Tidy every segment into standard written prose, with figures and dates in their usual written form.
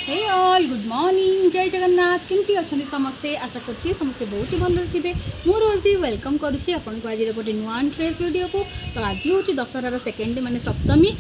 हे all good morning जय जगन्नाथ केमती अच्छा समस्ते आशा करछी समस्ते बहुत ही भल थे मु रोजी वेलकम करुँची आपन को आज गोटे नुआ इंटरेस्ट वीडियो को। तो आज हूँ दशहरार सेकेंड माने सप्तमी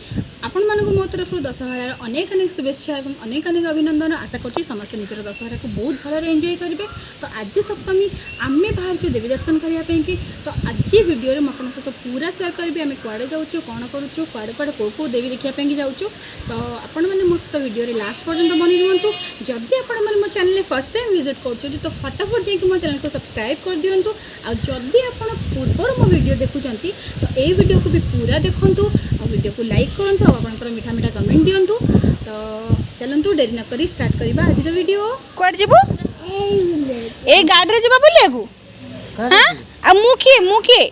आपण मानक मो तरफ दशहरार अनेक अनेक शुभेच्छा और अनेक अनेक अभिनंदन। आशा करछी समस्त निजर दशहरा को बहुत भल एंजॉय करेंगे। तो आज सप्तमी आमे बाहर देवी दर्शन करने की। तो आज वीडियो में आपन सहित पूरा शेयर करी आम कुआड़े जाऊँ कौन करुँ कुआड़े कुआड़े कौ देवी देखापी जाऊँ। तो आपण मैंने मो सहित वीडियो लास्ट पर्यंत बनी रुहतु। जदि आपण मैंने मो चैनल फर्स्ट टाइम विजिट कर तो फटाफट जाकि मो चैनल को सब्सक्राइब कर दिंतु। आदि आप पूर्व मो वीडियो देखुं तो ये वीडियो को भी पूरा देखूँ और वीडियो को लाइक करूँ और आप मीठा मीठा कमेंट दिंतु। तो चलतु डेरी नक स्टार्ट करवा आज वीडियो। कौन जीवु ए गाड़ी जीवा बोलिया हाँ आ मुखिए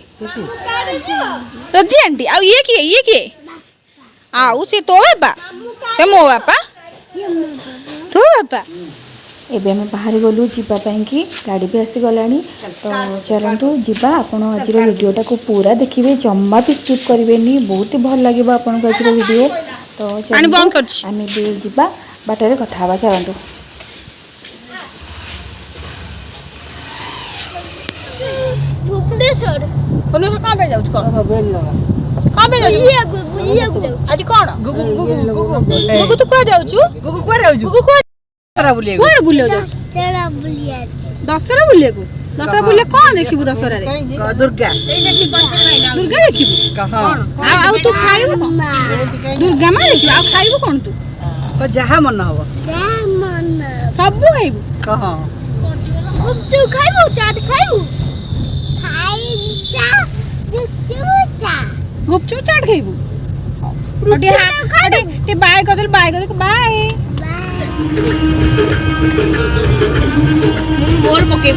रजी आंटी आ ये किए आउ से तो बापा से मो बापा तू बापा एबे हम बाहर गलु जीवाई कि गाड़ी भी आसीगला। तो चलतु जीवा आपड़ आज वीडियोटा को पूरा देखिए जम्मा भी स्किप करेंगे बहुत ही भल लगे आपन को आज वीडियो। तो आम भी जीवा बाटर कथा चलतु। आज कौन गुगु तू कुआ जाऊ दशहरा बुलिया दशहरा बुलिया कौन देखिबू दशहरा रे दुर्गा दुर्गा देखिबू आ तू खाइबू दुर्गा मां देखिबू आ खाइबू कौन तू जहा मन हबो सब खाइबू कह गुपचुप खाइबू चाट खाइबू गुपचुप चाट खाइबू अटे बाय कर दे बाय मोर पके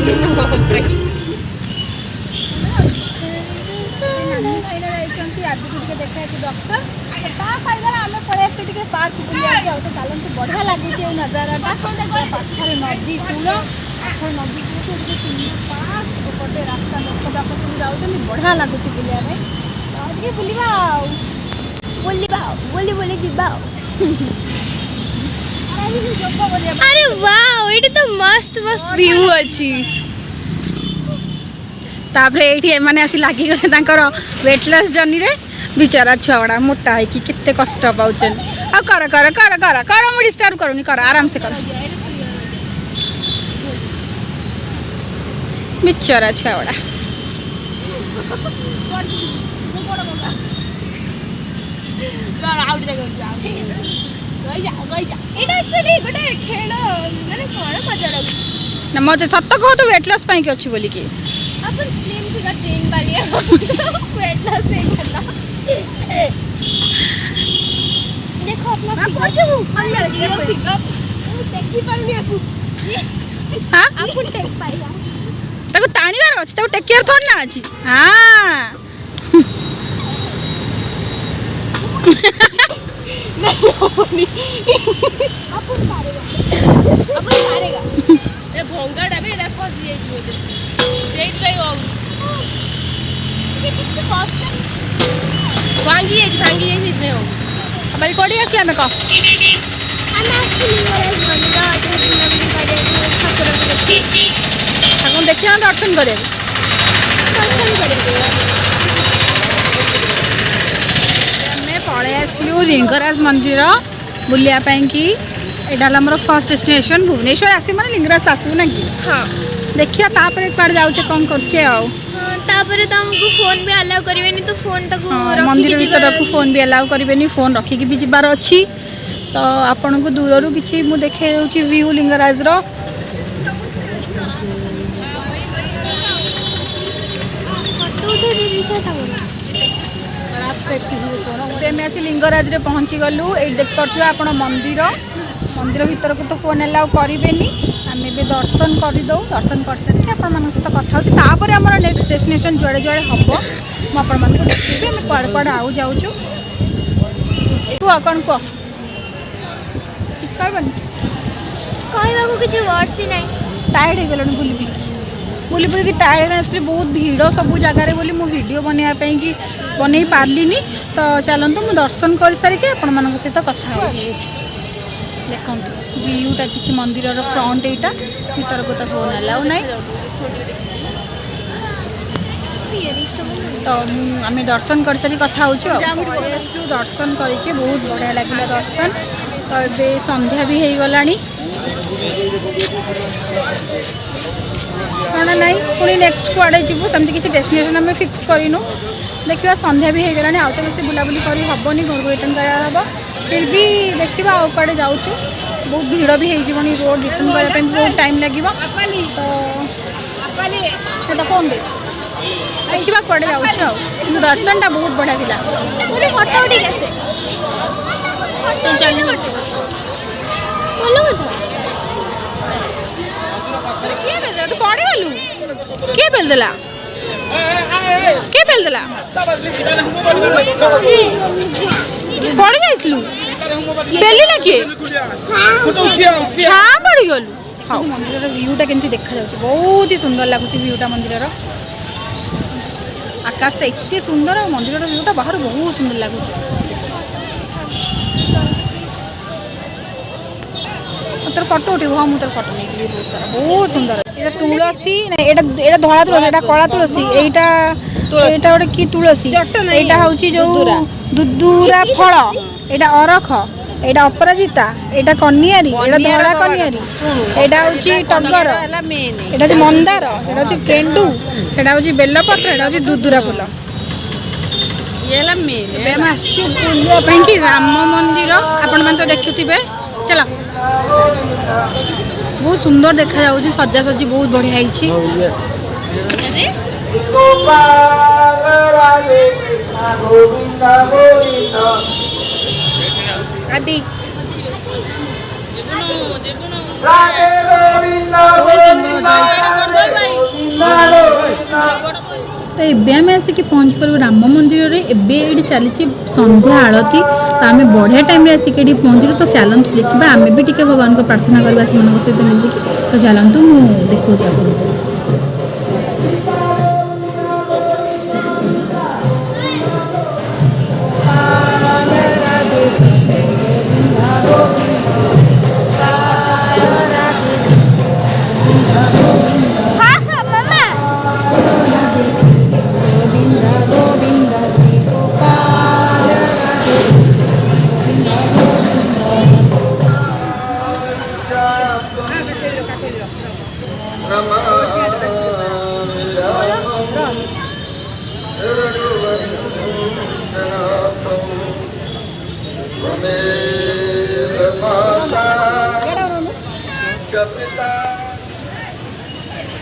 बढ़िया लगुच नजारा पाखर नदी कूल पाखर नदी पार्क रास्ता लोक जाक सब जाऊँ बढ़िया लगुच बुलिया बुली जीवा। अरे वाओ ये तो मस्त मस्त व्यू अच्छी। तापर ये मैंने आसी लगी गले वेट लॉस जर्नी रे बिचारा छुआ गुड़ा मोटा है कि केते कष्ट पाउछन। आ कर कर कर कर कर मु डिस्टर्ब करूनी कर आराम से कर बिचारा छुआ गुड़ा ना मजे सत कह तो वेट लॉस पाई अच्छी बोली कि अपन स्लिम फिगर ट्रेन वाली वेट लॉस नहीं करना। देखो अपना फिगर जीरो फिगर टेकी पर नहीं आपको हां आपन टेक पाएगा ताको टाणीवार अछि ताको टेक केयर थोड़ ना अछि। हां अपन पारेगा ए भोंगा डबे एदा फस दिए जोते देख गई हो भांगी है इसमें हो बल कोडी आसी हमें को ठाकुर देखिए दर्शन करे पड़े आसलु लिंगराज मंदिर बुलिया कि यहाँ आम फर्स्ट डेस्टिनेशन भुवनेश्वर आस मैंने लिंगराज आसू ना कि हाँ देखिए तापर कड़े जाऊे कौन करचे तापर तो हमको फोन भी अलाउ करेंगे तो फोन तक मंदिर भीतर को फोन भी अलाउ करेंगे फोन रखिकी भी जीवार अच्छी। तो आपण को दूर किसी मुझे देखे व्यू लिंगराज आसी लिंगराज रे पहुँची गलु। ये देख पारे आप मंदिर मंदिर भीतर को तो फोन अलाउ करेंगे आम भी दर्शन करदे दर्शन कर सारे आपण सहित कथा होपर आम नेक्स्ट डेस्टिनेशन जुआड़े जुआड़े हम मुझे देखिए आम कुआड़े कुआड़े आउ जाऊँ कह कौन कह कहबन कहवा किसी वर्ड्स ही नहीं टायर्ड हो गलु बुली बुली टायर्ड हो बहुत भीड़ सब जगार बोली मु वीडियो बनवाई कि बन पार्ली। तो चलतु मु दर्शन कर सारिके आपण सहित कथा हो ଦେଖନ୍ତୁ ଭିୟୁଟା କିଛି ମନ୍ଦିରର ଫ୍ରଣ୍ଟ ଏଇଟା ଭିତରକୁ ତ ଫୋନ୍ ଆଲାଉ ନାହିଁ। ତ ଆମେ ଦର୍ଶନ କରିସାରି କଥା ହେଉଛୁ ଆଉ ଦର୍ଶନ କରିକି ବହୁତ ବଢ଼ିଆ ଲାଗିଲା ଦର୍ଶନ। ତ ଏବେ ସନ୍ଧ୍ୟା ବି ହେଇଗଲାଣି କ'ଣ ନାହିଁ ପୁଣି ନେକ୍ସଟ କୁଆଡ଼େ ଯିବୁ ସେମିତି କିଛି ଡେଷ୍ଟିନେସନ୍ ଆମେ ଫିକ୍ସ କରିନୁ। ଦେଖିବା ସନ୍ଧ୍ୟା ବି ହେଇଗଲାଣି ଆଉ ତ ବେଶୀ ବୁଲାବୁଲି କରି ହେବନି ଘରକୁ ରିଟର୍ନ କରିବା ହେବ। ଫିର୍ ବି ଦେଖିବା ଆଉ କୁଆଡ଼େ ଯାଉଛୁ ବହୁତ ଭିଡ଼ ବି ହେଇଯିବନି ରୋଡ଼ ରିଟର୍ନ କରିବା ପାଇଁ ବହୁତ ଟାଇମ୍ ଲାଗିବ। ତ ଫୋନ୍ ଦେ ଦେଖିବା କୁଆଡ଼େ ଯାଉଛୁ ଆଉ କିନ୍ତୁ ଦର୍ଶନଟା ବହୁତ ବଢ଼ିଆ ଥିଲା। ଫଟୋ ଉଠିକି ଆସେ ଭଲ କଥା। କିଏ ବେଲଦେଲା ତୁ ପଡ଼ିଗଲୁ? କିଏ ବେଲଦେଲା? କିଏ ବେଲଦେଲା? ପଡ଼ି ଯାଇଥିଲୁ? ବେଲିଲା କିଏ? ଛାଁ ପଡ଼ିଗଲୁ? ହଉ ମନ୍ଦିରର ଭିୟୁଟା କେମିତି ଦେଖାଯାଉଛି ବହୁତ ହି ସୁନ୍ଦର ଲାଗୁଛି ଭିୟୁଟା ମନ୍ଦିରର। ଆକାଶଟା ଏତେ ସୁନ୍ଦର ଆଉ ମନ୍ଦିରର ଭିୟୁଟା ବାହାରୁ ବହୁତ ସୁନ୍ଦର ଲାଗୁଛି। তোর ফটো উঠিব হ্যাঁ মু তোর ফটো নেইকি বহুত সারা বহুত সুন্দর। এটা তুলসী না এটা এটা ধলা তুলসী এটা কলা তুলসী এইটা এইটা গোটে কি তুলসী এইটা হচ্ছে যে দুদুরা ফল এটা অরখ এটা অপরাজিতা এটা কনিয়ারি এটা ধলা কনিয়ারি এটা হচ্ছে টগর এটা হচ্ছে মন্দার এটা হচ্ছে গেন্ডু সেটা হচ্ছে বেলপত্র এটা হচ্ছে দুদুরা ফুল। ଏବେ ଆମେ ଆସିଛୁ ବୁଲିବା ପାଇଁକି ରାମ ମନ୍ଦିର ଆପଣମାନେ ତ ଦେଖୁଥିବେ। ଚାଲ ବହୁତ ସୁନ୍ଦର ଦେଖାଯାଉଛି ସଜାସଜି ବହୁତ ବଢ଼ିଆ ହେଇଛି। ଆଦି तो एबे आम आसिक पहुँच पारू राम मंदिर रे। एबे ये चली संध्या आलती तो आम बढ़िया टाइम आसिक ये पहुँचलु। तो चलतु देखा आम भी टे भगवान को प्रार्थना करवा से सहित मिसिकी। तो चलतु मु देखो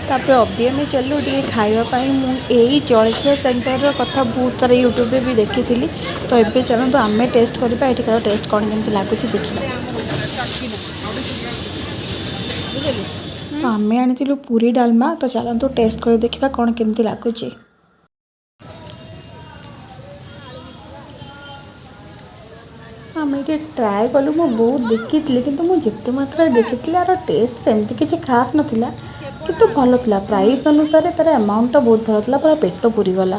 तापर अभी आम चलू टे खावाई मुझे जलखिया सेंटर कथा बहुत सारा यूट्यूब भी देखी थी। तो ये चलते आम टेस्ट करवा एठिकार टेस्ट कौन केमती लगुच देखा। तो आम आनी पूरी डालमा तो चलतु टेस्ट कर देखा कौन केमती लगुच। आम ये ट्राए कलु मु बहुत देखी कि मुझे मात्रा देखी यार टेस्ट सेमती किसी खास नाला किंतु भल था। प्राइस अनुसार तार अमाउंट बहुत भल था पूरा पेट पूरी गला।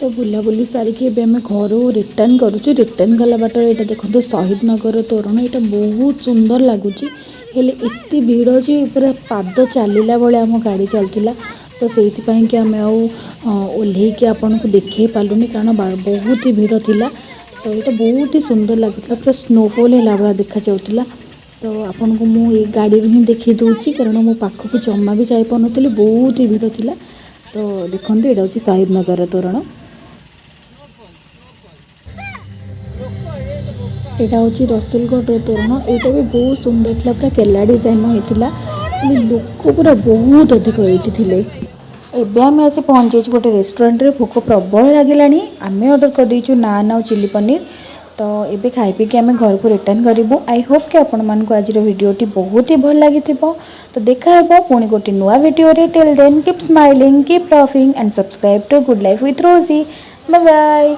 तो बुलाबुली सारिकी आम घर रिटर्न करुँ। रिटर्न गला बाट ये देखो शहीद नगर तोरण यहाँ बहुत सुंदर लगुच। हेले एते भीड़ जे पूरा पाद चलला बेले आम गाड़ी चलता। तो से कि आम ओह्लैकी आपन को देखे पालुनी कारण बहुत ही भीड़ थिला। तो ये बहुत ही सुंदर लगुला पूरा स्नोफॉल है भाया देखा जाऊला। तो आपन को मु ये गाड़ी ही देखी दूची कारण मो पाखक जमा भी जाई पानुतली बहुत ही भीड़ थिला। तो देखते ये हूँ शहीद नगर तोरण। यहाँ हूँ रसुलगढ़ तोरण यहाँ भी बहुत सुंदर था पूरा केला डिजाइन होता लोक पूरा बहुत अधिक ये एबे आम आसी पहुँचे गोटे रेस्टोरेंट रे भोक प्रबल लगिला। आम ऑर्डर कर देचु नान आउ चिली पनीर। तो ये खाई पी आम घर को रिटर्न करूँ। आई होप कि आपण मानक आज वीडियोटी बहुत ही भल लगी। तो देखा पुणी गोटे नुआ वीडियो रे। Till then keep smiling keep laughing and subscribe to good life with Rosie. Bye bye.